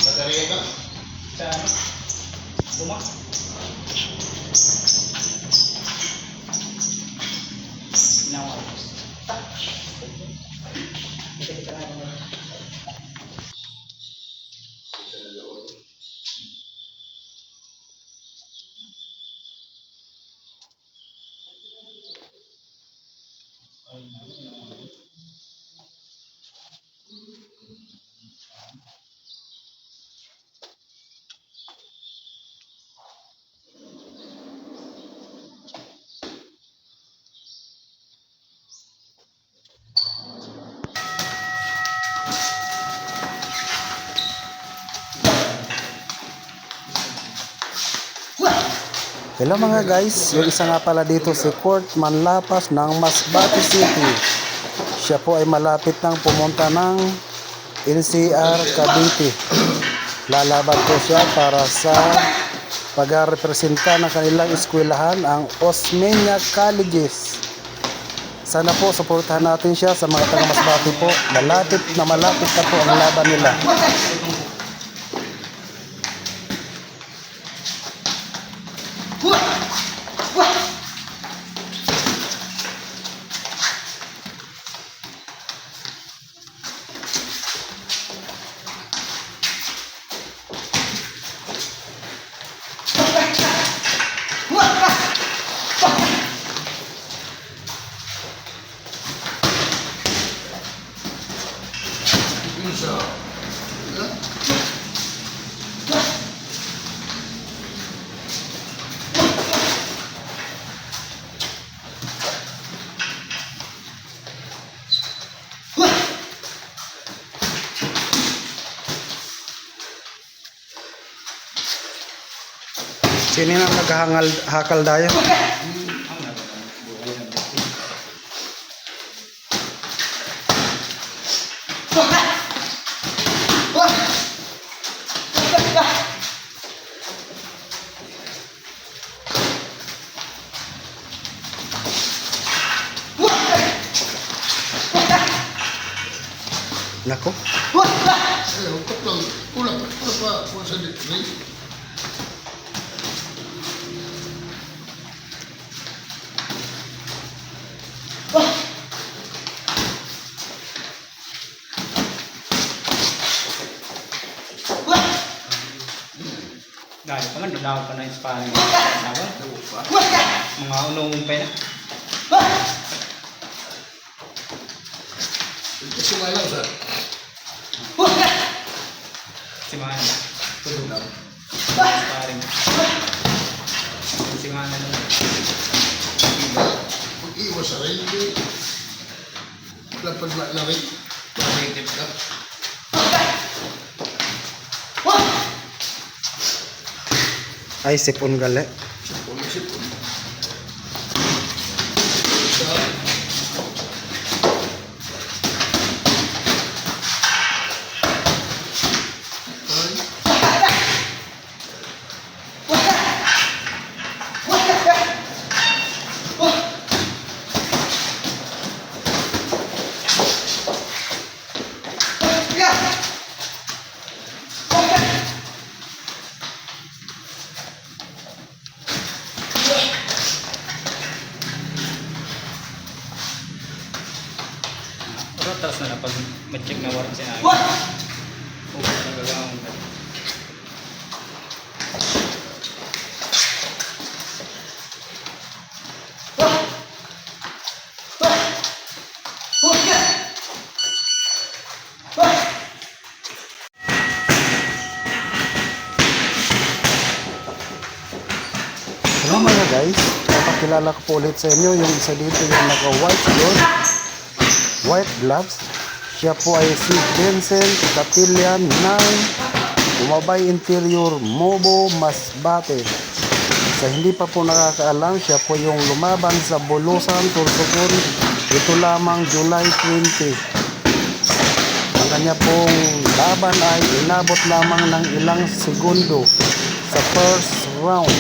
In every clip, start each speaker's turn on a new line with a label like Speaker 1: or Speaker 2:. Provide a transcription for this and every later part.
Speaker 1: Baterya ka?
Speaker 2: Sa ano? Buma? Ginawa ko. Kita na naman.
Speaker 3: Hello mga guys, yung isa nga pala dito si Kurt Manlapas ng Masbate City. Siya po ay malapit nang pumunta ng NCR Cavite. Lalaban po siya para sa pag-representa ng kanilang eskwelahan, ang Osmeña Colleges. Sana po suportahan natin siya sa mga taga Masbate po. Malapit na po ang laban nila. Sino nang hakal dayo? Nako.
Speaker 1: Kulang pa sa degree.
Speaker 2: Dahil pa man, dalawa pa na yung sparring. Mga unong pa na.
Speaker 1: Kasi may lang sir.
Speaker 2: Si mga na. Tulog lang. Sparring. Si mga na lang.
Speaker 1: Pag-iwas sa rin, lapad na rin. Positive ka.
Speaker 3: Ay, sipon gali.
Speaker 1: Sipon.
Speaker 2: Pero tapos na pag ma-check na warrant siya na. Okay, nagagawin ka.
Speaker 3: Hello mga guys, papakilala ko po ulit sa inyo yung isa dito yung naka-white yun, white gloves. Siya po ay si Vincent Capillian ng Umabay Interior, Mobo, Masbate. Sa hindi pa po nakakaalam, siya po yung lumaban sa Bulusan, Sorsogon, ito lamang July 20. Ang kanya pong laban ay inabot lamang ng ilang segundo sa first round.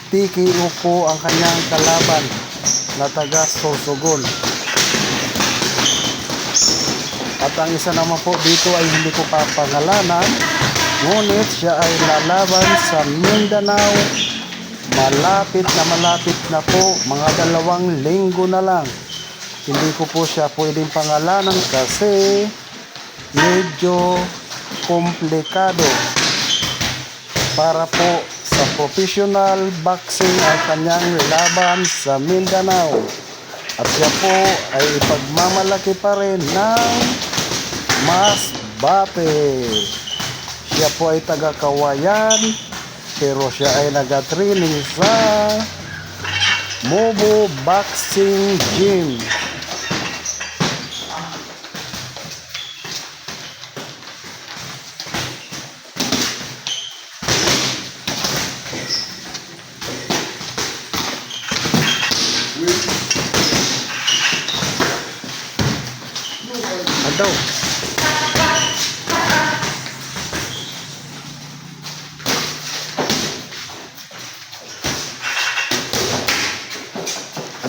Speaker 3: TKO po ang kanyang kalaban na taga Sorsogon. At ang isa naman po dito ay hindi ko papangalanan. Ngunit siya ay lalaban sa Mindanao. Malapit na po, mga 2 linggo na lang. Hindi ko po siya pwedeng pangalanan kasi medyo komplikado. Para po sa professional boxing ay kanyang laban sa Mindanao. At siya po ay ipagmamalaki pa rin ng Masbate. Siya po ay taga-Kawayan, pero siya ay nag-training sa Mobo Boxing Gym. Adaw.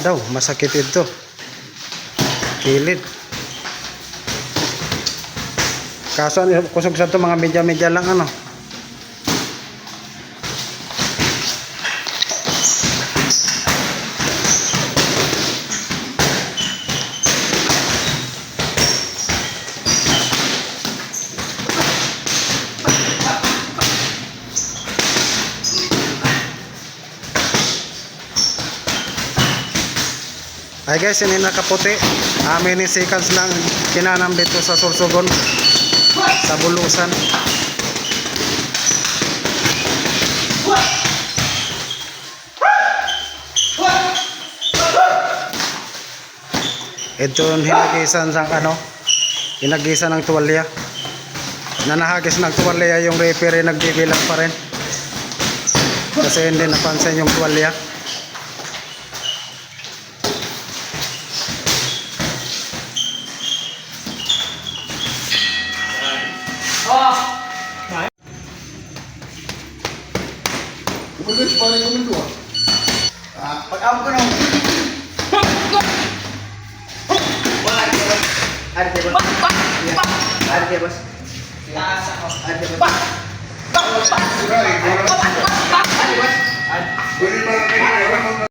Speaker 3: Adaw, masakit ito. Kilid. Kaso kusog sa ito, mga medya-medya lang ano. Ay guys, ini nakaputi. Mini seconds lang kinanam dito sa Sorsogon, sa Bulusan. Ito hinagisan sang ano, hinagisan ng tuwalya. Nanahagis ng tuwalya, yung referee nagbibilang pa rin kasi hindi napansin yung tuwalya.
Speaker 1: Kumunod, paano yung kumunod ah?
Speaker 4: Pag-out ko nung wala ka ba? Arte ba? Arte ba? Taas ako. Arte ba?
Speaker 1: Sira eh, wala.
Speaker 4: Arte ba?
Speaker 1: Pwede ba